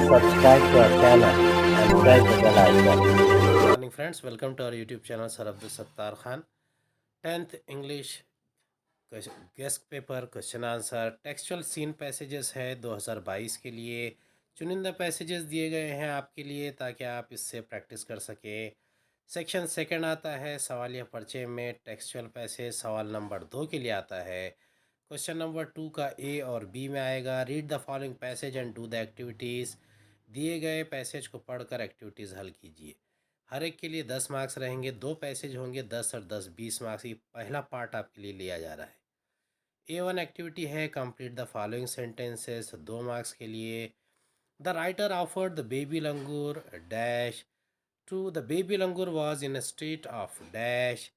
subscribe to our channel and press the bell icon. Good morning friends, welcome to our YouTube channel Sir Abdul Sattar Khan. 10th English guess paper question answer textual seen passages है 2022 के लिए। चुनिंदा passages दिए गए हैं आपके लिए ताकि आप इससे प्रैक्टिस कर सकें। सेक्शन सेकंड आता है सवालिया पर्चे में टेक्सचुअल पैसेज। सवाल नंबर 2 के लिए आता है क्वेश्चन नंबर 2 का ए और बी में आएगा। Read the following passage and do the activities. दिए गए पैसेज को पढ़कर एक्टिविटीज़ हल कीजिए। हर एक के लिए 10 मार्क्स रहेंगे। 2 पैसेज होंगे 10 और 10 20 मार्क्स। ये पहला पार्ट आपके लिए लिया जा रहा है। A1 एक्टिविटी है complete the following sentences, 2 marks के लिए। The writer offered the baby langur dash to the baby langur was in a state of dash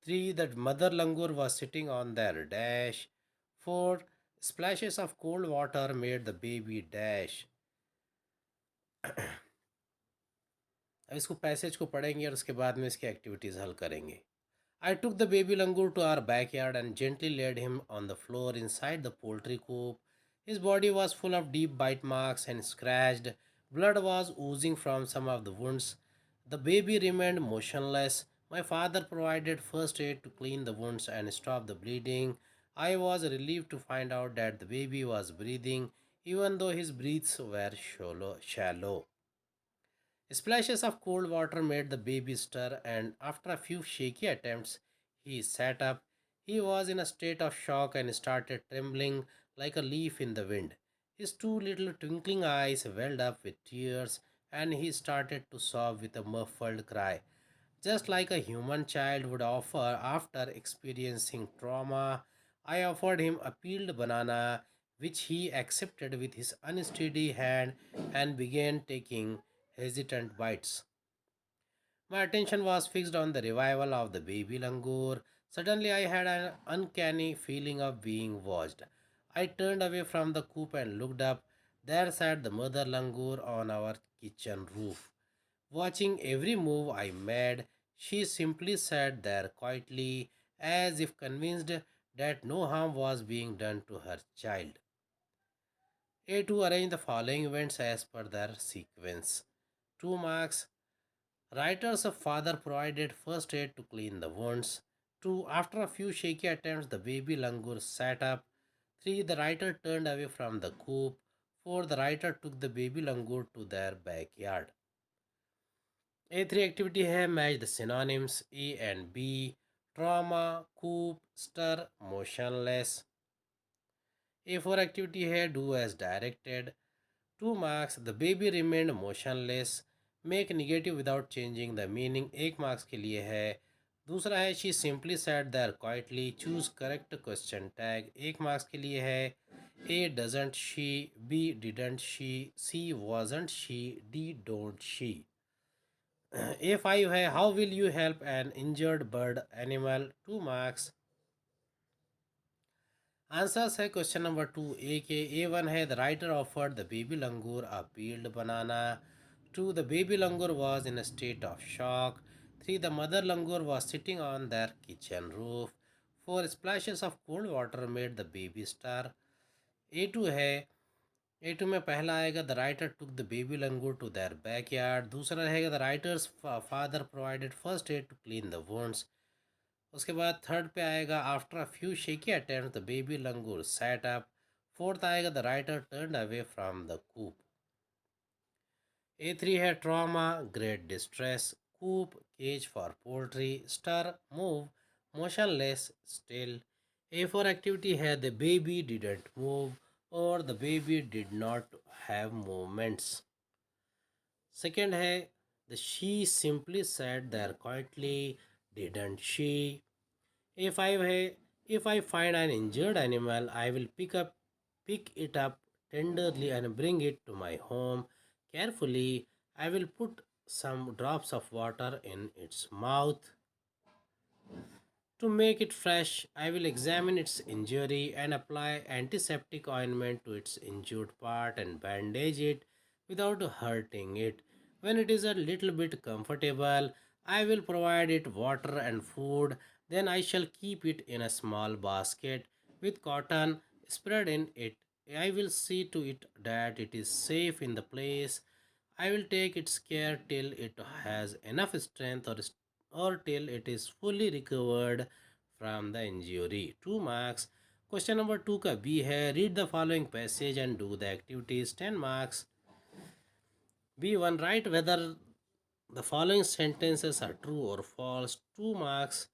3 the mother langur was sitting on there dash 4 splashes of cold water made the baby dash। अब इसको passage को पढ़ेंगे और उसके बाद में इसकी activities हल करेंगे। I took the baby langur to our backyard and gently laid him on the floor inside the poultry coop. His body was full of deep bite marks and scratched. Blood was oozing from some of the wounds. The baby remained motionless. My father provided first aid to clean the wounds and stop the bleeding. I was relieved to find out that the baby was breathing, even though his breaths were shallow. Splashes of cold water made the baby stir, and after a few shaky attempts, he sat up. He was in a state of shock and started trembling like a leaf in the wind. His two little twinkling eyes welled up with tears, and he started to sob with a muffled cry, just like a human child would offer after experiencing trauma. I offered him a peeled banana, which he accepted with his unsteady hand and began taking hesitant bites. My attention was fixed on the revival of the baby langur. Suddenly, I had an uncanny feeling of being watched. I turned away from the coop and looked up. There sat the mother langur on our kitchen roof. Watching every move I made, she simply sat there quietly, as if convinced that no harm was being done to her child. A2 arrange the following events as per their sequence. 2 marks. Writer's father provided first aid to clean the wounds. 2. After a few shaky attempts, the baby langur sat up. 3. The writer turned away from the coop. 4. The writer took the baby langur to their backyard. A3 activity है match the synonyms A and B. Trauma, coop, stir, motionless. A4 activity है do as directed. 2 marks. The baby remained motionless. Make negative without changing the meaning, 1 marks के लिए है। दूसरा है she simply sat there quietly. Choose correct question tag, 1 marks के लिए है। A doesn't she, B didn't she, C wasn't she, D don't she। A5 है how will you help an injured bird animal, 2 marks. Answers है question number 2 A के। A1 है the writer offered the baby langur a peeled banana. 2 the baby langur was in a state of shock. 3 the mother langur was sitting on their kitchen roof. 4 splashes of cold water made the baby star. A2 है A2 में पहला आएगा the writer took the baby langur to their backyard. दूसरा रहेगा the writers father provided first aid to clean the wounds. उसके बाद third पे आएगा after a few shaky attempt the baby langur sat up. Fourth आएगा the writer turn away from the coop. A3 है trauma great distress. Coop cage for poultry. Stir move motionless still. A4 activity है the baby didn't move or the baby did not have movements. Second है the she simply sat there quietly didn't she. A5 है if I find an injured animal, I will pick it up tenderly and bring it to my home. Carefully, I will put some drops of water in its mouth. To make it fresh, I will examine its injury and apply antiseptic ointment to its injured part and bandage it without hurting it. When it is a little bit comfortable, I will provide it water and food. Then I shall keep it in a small basket with cotton spread in it I will see to it that it is safe in the place. I will take its care till it has enough strength or till it is fully recovered from the injury. 2 marks. Question number 2 का B है. Read the following passage and do the activities. 10 marks. B1. Write whether the following sentences are true or false. 2 marks.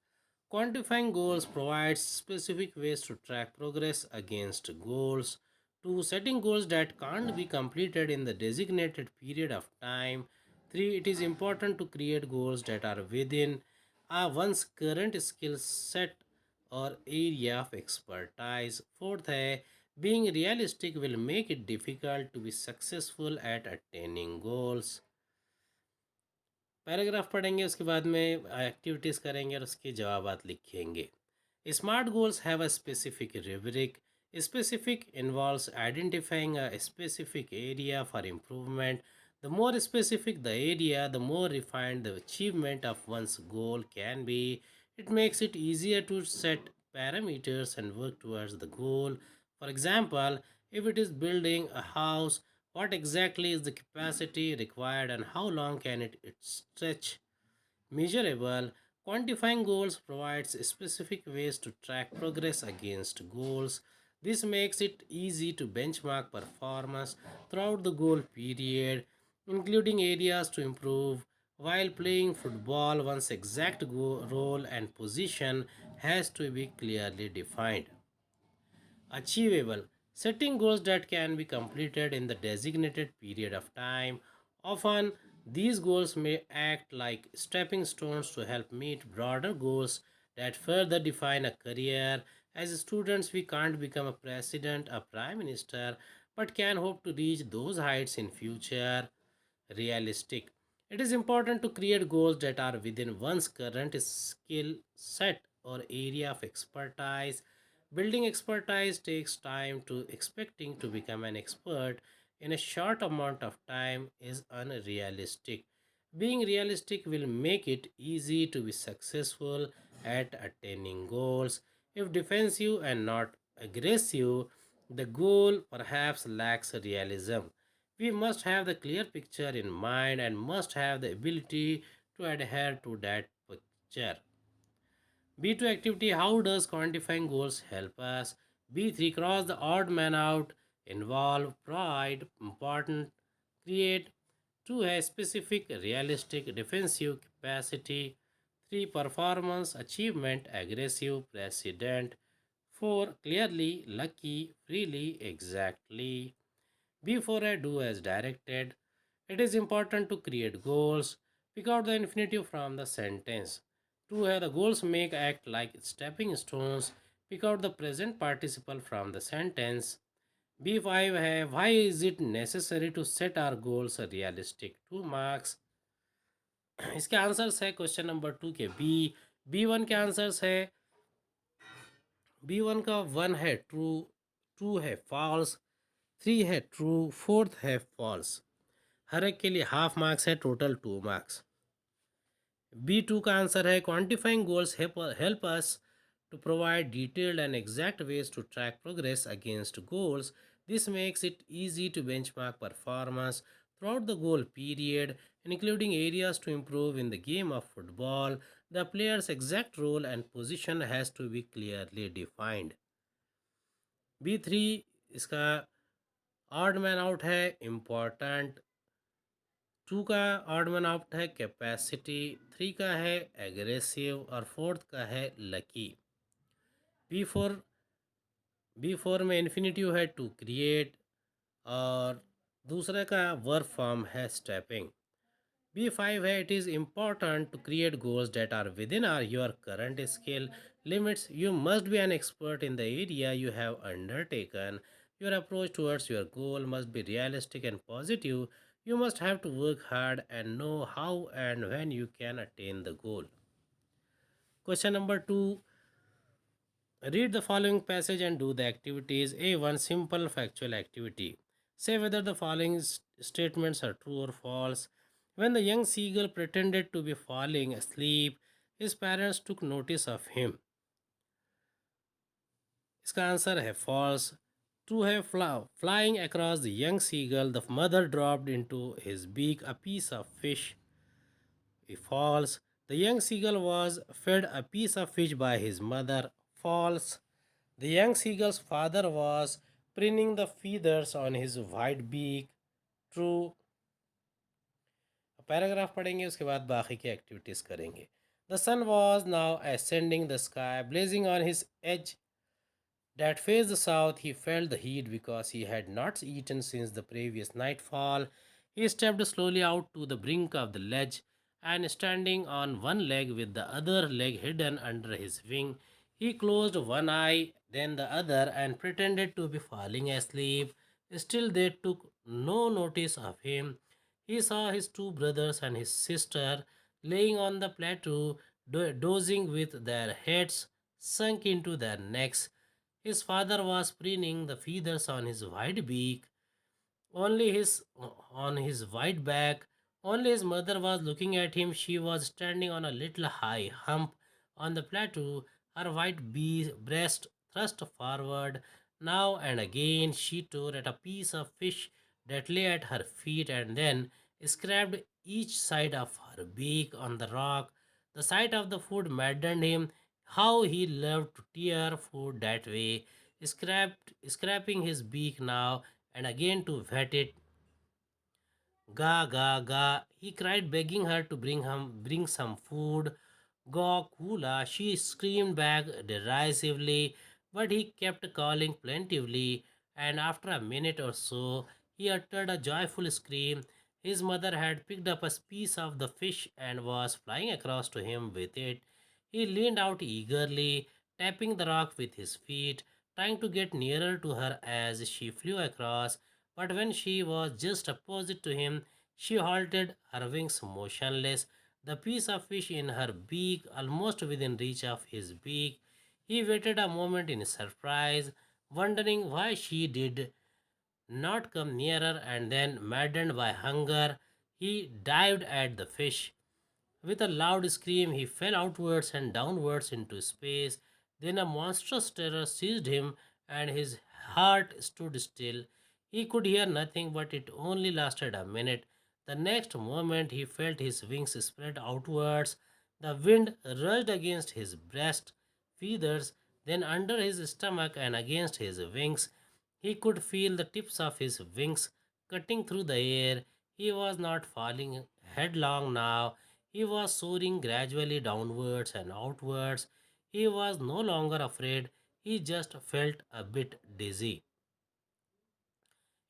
Quantifying goals provides specific ways to track progress against goals. 2. Setting goals that can't be completed in the designated period of time. 3. It is important to create goals that are within one's current skill set or area of expertise. Fourth है, being realistic will make it difficult to be successful at attaining goals. Paragraph पढ़ेंगे, उसके बाद में activities करेंगे और उसके जवाब लिखेंगे. Smart goals have a specific rubric. Specific involves identifying a specific area for improvement. The more specific the area, the more refined the achievement of one's goal can be. It makes it easier to set parameters and work towards the goal. For example, if it is building a house, what exactly is the capacity required and how long can it stretch? Measurable. Quantifying goals provides specific ways to track progress against goals. This makes it easy to benchmark performance throughout the goal period, including areas to improve. While playing football, one's exact role and position has to be clearly defined. Achievable. Setting goals that can be completed in the designated period of time. Often, these goals may act like stepping stones to help meet broader goals that further define a career. As students, we can't become a president, a prime minister, but can hope to reach those heights in future. Realistic. It is important to create goals that are within one's current skill set or area of expertise. Building expertise takes time to expecting to become an expert in a short amount of time is unrealistic. Being realistic will make it easy to be successful at attaining goals. If defensive and not aggressive, the goal perhaps lacks realism. We must have the clear picture in mind and must have the ability to adhere to that picture. B2 activity. How does quantifying goals help us? B3. Cross the odd man out. Involve pride. Important. Create. 2 has specific, realistic, defensive capacity. 3. Performance, achievement, aggressive, precedent. 4. Clearly, lucky, freely, exactly. Before I do as directed, it is important to create goals. Pick out the infinitive from the sentence. 2 है the goals make act like stepping stones. Pick out the present participle from the sentence. B5 है why is it necessary to set our goals realistic? 2 marks. इसके answers है question number 2 के B1 के answers है B1 का 1 है true, 2 है false, 3 है ट्रू, 4th है फॉल्स. हर एक के लिए हाफ मार्क्स है, टोटल 2 मार्क्स. B2 का आंसर है quantifying goals help us to provide detailed and exact ways to track progress against goals. This makes it easy to benchmark performance throughout the goal period, including areas to improve in the game of football. The player's exact role and position has to be clearly defined. B3 इसका odd man out है important, 2 का odd man out है capacity, 3 का है aggressive और 4th का है lucky. B4 B4 में इन्फिनिटिव है टू क्रिएट और दूसरे का वर्ब फॉर्म है स्टेपिंग. B5 है it is important to create goals that are within are your current skill limits. You must be an expert in the area you have undertaken. Your approach towards your goal must be realistic and positive. You must have to work hard and know how and when you can attain the goal. Question number 2. Read the following passage and do the activities. A1. Simple factual activity. Say whether the following statements are true or false. When the young seagull pretended to be falling asleep, his parents took notice of him. इसका answer है false. To have flying across the young seagull, the mother dropped into his beak a piece of fish. He falls. The young seagull was fed a piece of fish by his mother. False. The young seagull's father was preening the feathers on his white beak. True. Paragraph पढ़ेंगे उसके बाद बाकी की activities करेंगे. The sun was now ascending the sky, blazing on his edge that faced the south. He felt the heat because he had not eaten since the previous nightfall. He stepped slowly out to the brink of the ledge, and standing on one leg with the other leg hidden under his wing, he closed one eye, then the other, and pretended to be falling asleep. Still, they took no notice of him. He saw his two brothers and his sister laying on the plateau, dozing with their heads sunk into their necks. His father was preening the feathers on his white beak, only his on his white back. Only his mother was looking at him. She was standing on a little high hump on the plateau, her white breast thrust forward. Now and again she tore at a piece of fish that lay at her feet and then scraped each side of her beak on the rock. The sight of the food maddened him. How he loved to tear food that way, scraping his beak now and again to wet it. Ga ga ga, he cried, begging her to bring some food. Ga kula, she screamed back derisively, but he kept calling plaintively, and after a minute or so, he uttered a joyful scream. His mother had picked up a piece of the fish and was flying across to him with it. He leaned out eagerly, tapping the rock with his feet, trying to get nearer to her as she flew across. But when she was just opposite to him, she halted, her wings motionless, the piece of fish in her beak almost within reach of his beak. He waited a moment in surprise, wondering why she did not come nearer, and then, maddened by hunger, he dived at the fish. With a loud scream, he fell outwards and downwards into space. Then a monstrous terror seized him, and his heart stood still. He could hear nothing, but it only lasted a minute. The next moment, he felt his wings spread outwards. The wind rushed against his breast feathers, then under his stomach and against his wings. He could feel the tips of his wings cutting through the air. He was not falling headlong now. He was soaring gradually downwards and outwards. He was no longer afraid. He just felt a bit dizzy.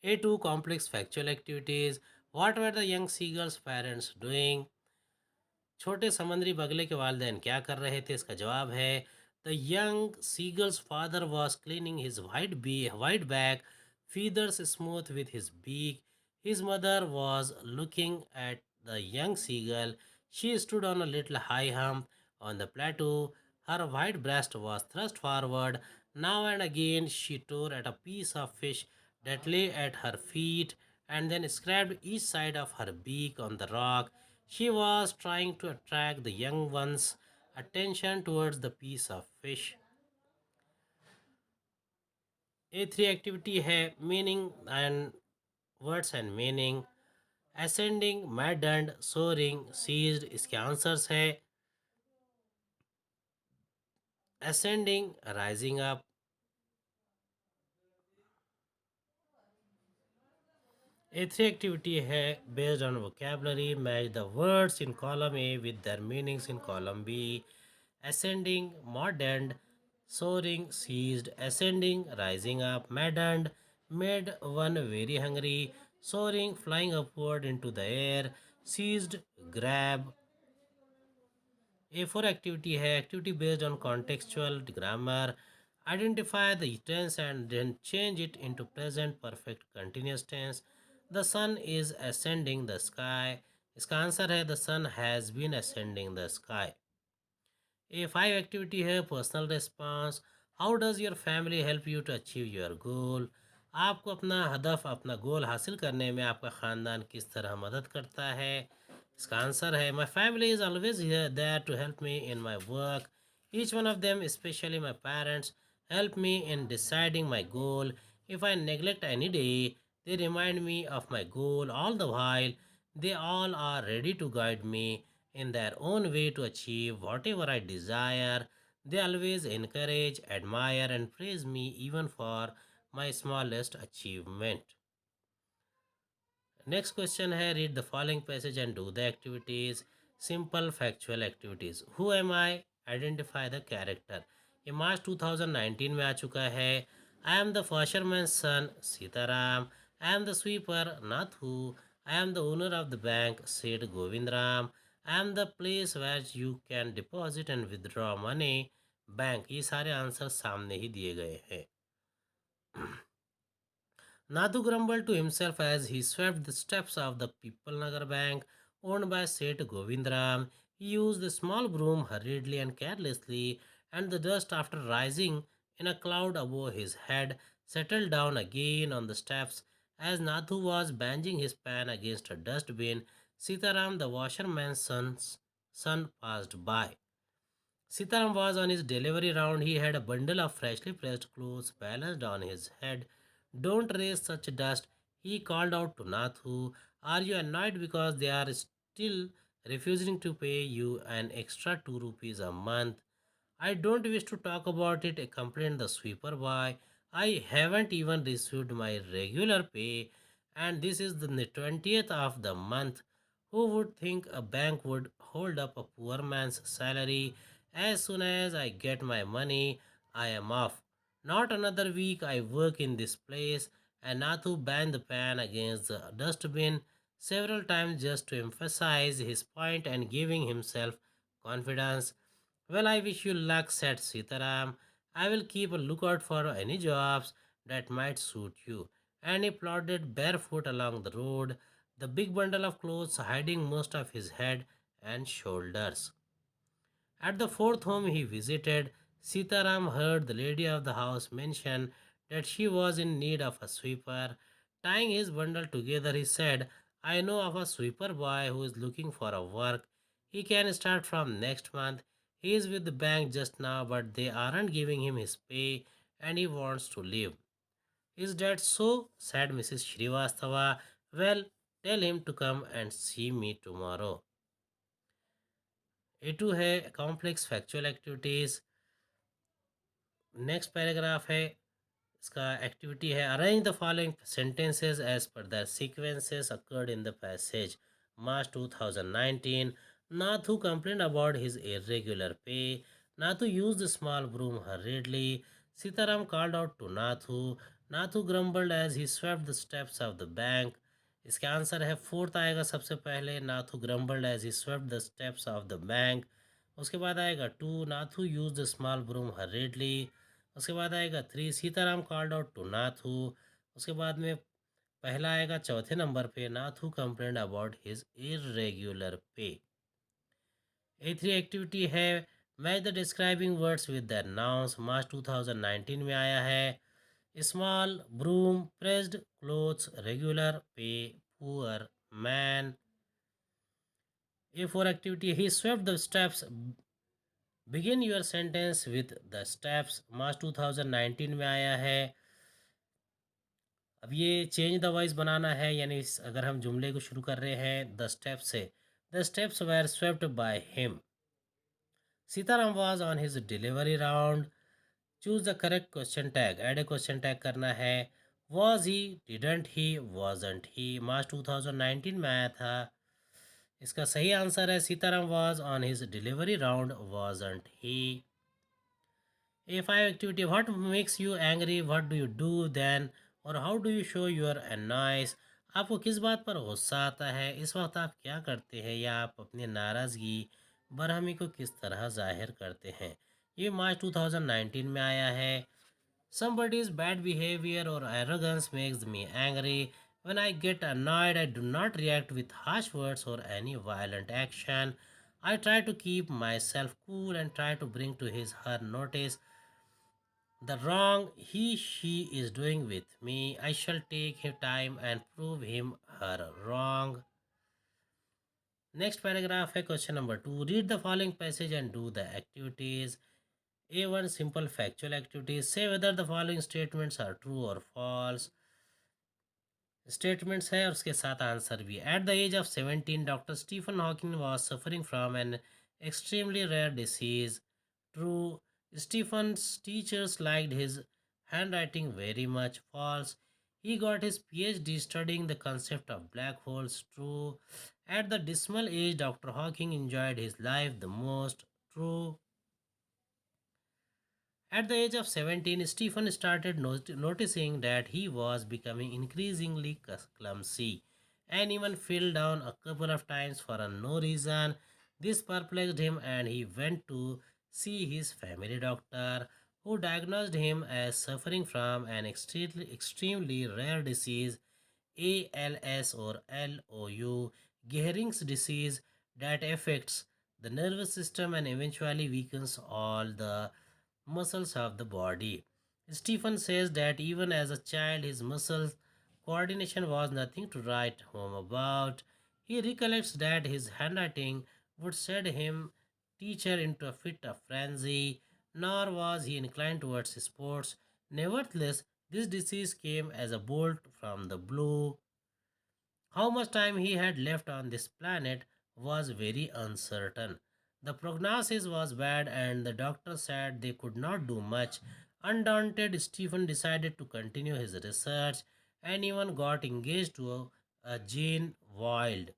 A2 complex factual activities. What were the young seagull's parents doing? छोटे समुद्री बगले के वालिदैन क्या कर रहे थे? इसका जवाब है the young seagulls father was cleaning his white back, feathers smooth with his beak. His mother was looking at the young seagull. She stood on a little high hump on the plateau. Her white breast was thrust forward. Now and again she tore at a piece of fish that lay at her feet and then scraped each side of her beak on the rock. She was trying to attract the young one's attention towards the piece of fish. A3 activity है meaning and words and meaning. Ascending, maddened, soaring, seized. इसके answers है ascending, rising up. A3 activity है based on vocabulary. Match the words in column A with their meanings in column B. Ascending, maddened, soaring, seized. Ascending, rising up. Maddened, made one very hungry. Soaring, flying upward into the air. Seized, grab. A4 activity है activity based on contextual grammar. Identify the tense and then change it into present perfect continuous tense. The sun is ascending the sky. इसका answer है the sun has been ascending the sky. A5 activity है personal response. How does your family help you to achieve your goal? आपको अपना हदफ अपना गोल हासिल करने में आपका ख़ानदान किस तरह मदद करता है? इसका आंसर है my family is always there to help me in my work. Each one of them specially my parents help me in deciding my goal. If I neglect any day, they remind me of my goal all the while. They all are ready to guide me in their own way to achieve whatever I desire. They always encourage, admire, and praise me even for my smallest achievement. Next question है, read the following passage and do the activities. Simple factual activities. Who am I? Identify the character. ये मार्च 2019 में आ चुका है. I am the fisherman's son, Sitaram. I am the sweeper, Nathu. I am the owner of the bank, said Govindram. I am the place where you can deposit and withdraw money, bank. ये सारे answer सामने ही दिए गए हैं. Nathu grumbled to himself as he swept the steps of the Pipalnagar Bank, owned by Seth Govindram. He used the small broom hurriedly and carelessly, and the dust, after rising in a cloud above his head, settled down again on the steps. As Nathu was banging his pan against a dustbin, Sitaram, the washerman's son, passed by. Sitaram was on his delivery round. He had a bundle of freshly pressed clothes balanced on his head. Don't raise such dust, he called out to Nathu. Are you annoyed because they are still refusing to pay you an extra 2 rupees a month? I don't wish to talk about it, complained the sweeper boy. I haven't even received my regular pay, and this is the 20th of the month. Who would think a bank would hold up a poor man's salary? As soon as I get my money, I am off. Not another week I work in this place. And Nathu banged the pan against the dustbin several times just to emphasize his point and giving himself confidence. Well, I wish you luck, said Sitaram. I will keep a lookout for any jobs that might suit you. And he plodded barefoot along the road, the big bundle of clothes hiding most of his head and shoulders. At the fourth home he visited, Sitaram heard the lady of the house mention that she was in need of a sweeper. Tying his bundle together, he said, I know of a sweeper boy who is looking for a work. He can start from next month. He is with the bank just now, but they aren't giving him his pay and he wants to leave. Is that so? Said Mrs. Shrivastava. Well, tell him to come and see me tomorrow. A2 है complex factual activities. Next paragraph है, इसका activity है, arrange the following sentences as per the sequences occurred in the passage. March 2019. Nathu complained about his irregular pay. Nathu used the small broom hurriedly. Sitaram called out to Nathu. Nathu grumbled as he swept the steps of the bank. इसका answer है fourth आएगा सबसे पहले. Nathu grumbled as he swept the steps of the bank. उसके बाद आएगा two, Nathu use the small broom hurriedly. उसके बाद आएगा three, Sitaram called out to Nathu. उसके बाद में पहला आएगा चौथे नंबर पे, Nathu complained about his irregular pay. A3 activity है, match the describing words with the nouns. March 2019 में आया है. Small broom, pressed clothes, regular pay, poor man. A4 activity, he swept the steps. Begin your sentence with the steps. March 2019 में आया है. अब ये change the voice बनाना है, यानी अगर हम जुमले को शुरू कर रहे हैं द स्टेप्स से, the steps were swept by him. Sitaram was on his delivery round. Choose the correct question tag. Add a question tag करना है. Was he, didn't he, wasn't he. March 2019 में आया था. इसका सही आंसर है Sitaram was on his delivery round, wasn't he. A5 activity, what makes you angry, what do you do then, or how do you show your एनॉयस. आपको किस बात पर गुस्सा आता है, इस वक्त आप क्या करते हैं, या आप अपनी नाराज़गी, बरहमी को किस तरह जाहिर करते हैं. ये मार्च 2019 में आया है. Somebody's bad behavior or arrogance makes me angry. When I get annoyed, I do not react with harsh words or any violent action. I try to keep myself cool and try to bring to his her notice the wrong she is doing with me. I shall take his time and prove him her wrong. Next paragraph है question number 2. Read the following passage and do the activities. A1 simple factual activities. Say whether the following statements are true or false. Statements है और उसके साथ answer भी. At the age of 17 doctor Stephen Hawking was suffering from an extremely rare disease. True. Stephen's teachers liked his handwriting very much. False. He got his PhD studying the concept of black holes. True. At the dismal age, Dr. Hawking enjoyed his life the most. True. At the age of 17, Stephen started noticing that he was becoming increasingly clumsy and even fell down a couple of times for no reason. This perplexed him and he went to see his family doctor, who diagnosed him as suffering from an extremely rare disease, ALS or LOU, Gehrig's disease, that affects the nervous system and eventually weakens all the muscles of the body. Stephen says that even as a child, his muscle coordination was nothing to write home about. He recollects that his handwriting would send him teacher into a fit of frenzy, nor was he inclined towards sports. Nevertheless, this disease came as a bolt from the blue. How much time he had left on this planet was very uncertain. The prognosis was bad, and the doctor said they could not do much. Undaunted, Stephen decided to continue his research and even got engaged to a Jane Wild.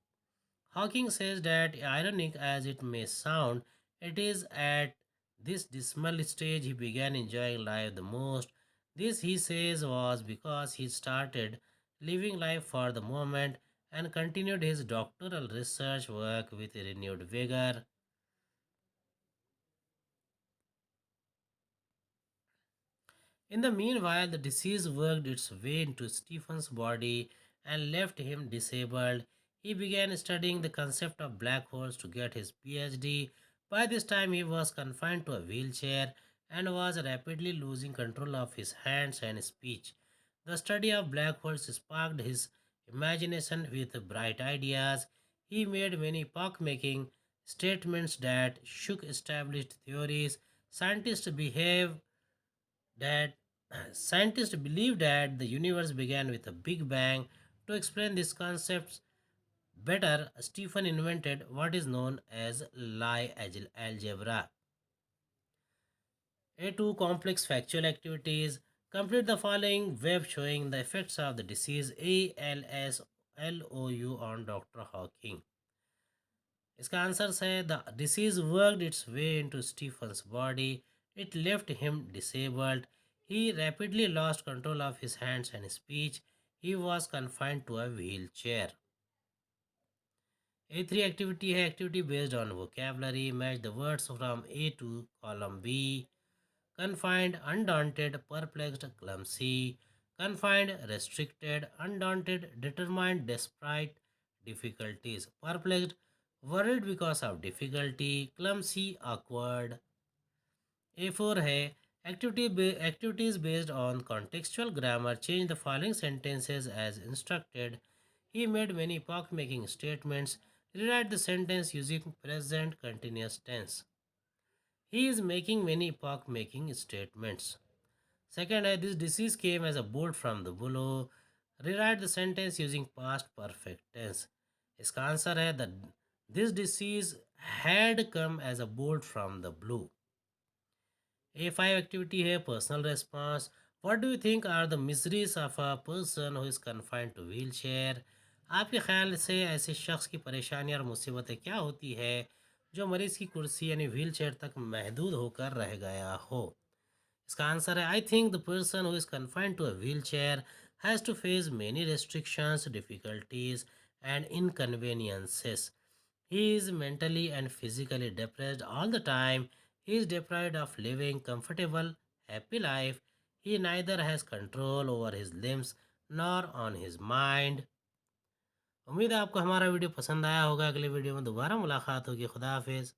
Hawking says that, ironic as it may sound, it is at this dismal stage he began enjoying life the most. This, he says, was because he started living life for the moment and continued his doctoral research work with renewed vigor. In the meanwhile, the disease worked its way into Stephen's body and left him disabled. He began studying the concept of black holes to get his PhD. By this time, he was confined to a wheelchair and was rapidly losing control of his hands and speech. The study of black holes sparked his imagination with bright ideas. He made many epoch making statements that shook established theories. Scientists behave that Scientists believe that the universe began with a big bang. To explain these concepts better, Stephen invented what is known as Lie algebra. A2 complex factual activities. Complete the following web showing the effects of the disease ALS/LOU on Dr. Hawking. इसका answer है the disease worked its way into Stephen's body it left him disabled he rapidly lost control of his hands and speech he was confined to a wheelchair A3 activity है activity based on vocabulary match the words from A to column B confined undaunted perplexed clumsy confined restricted undaunted determined despite difficulties perplexed worried because of difficulty clumsy awkward. A4 है activities based on contextual grammar change the following sentences as instructed. He made many epoch making statements. Rewrite the sentence using present continuous tense. He is making many epoch making statements. Second है this disease came as a bolt from the blue. Rewrite the sentence using past perfect tense. इसका answer है the this disease had come as a bolt from the blue. A5 activity है personal response. What do you think are the miseries of a person who is confined to wheelchair? आपके ख्याल से ऐसे शख्स की परेशानियाँ और मुसीबतें क्या होती है जो मरीज़ की कुर्सी यानी व्हील चेयर तक महदूद होकर रह गया हो? इसका आंसर है I think the person who is confined to a wheelchair has to face many restrictions, difficulties and inconveniences. He is mentally and physically depressed all the time. He is deprived of living comfortable, happy life. He neither has control over his limbs nor on his mind. उम्मीद है आपको हमारा video पसंद आया होगा. अगले video में दोबारा मुलाकात होगी. खुदा हाफिज़.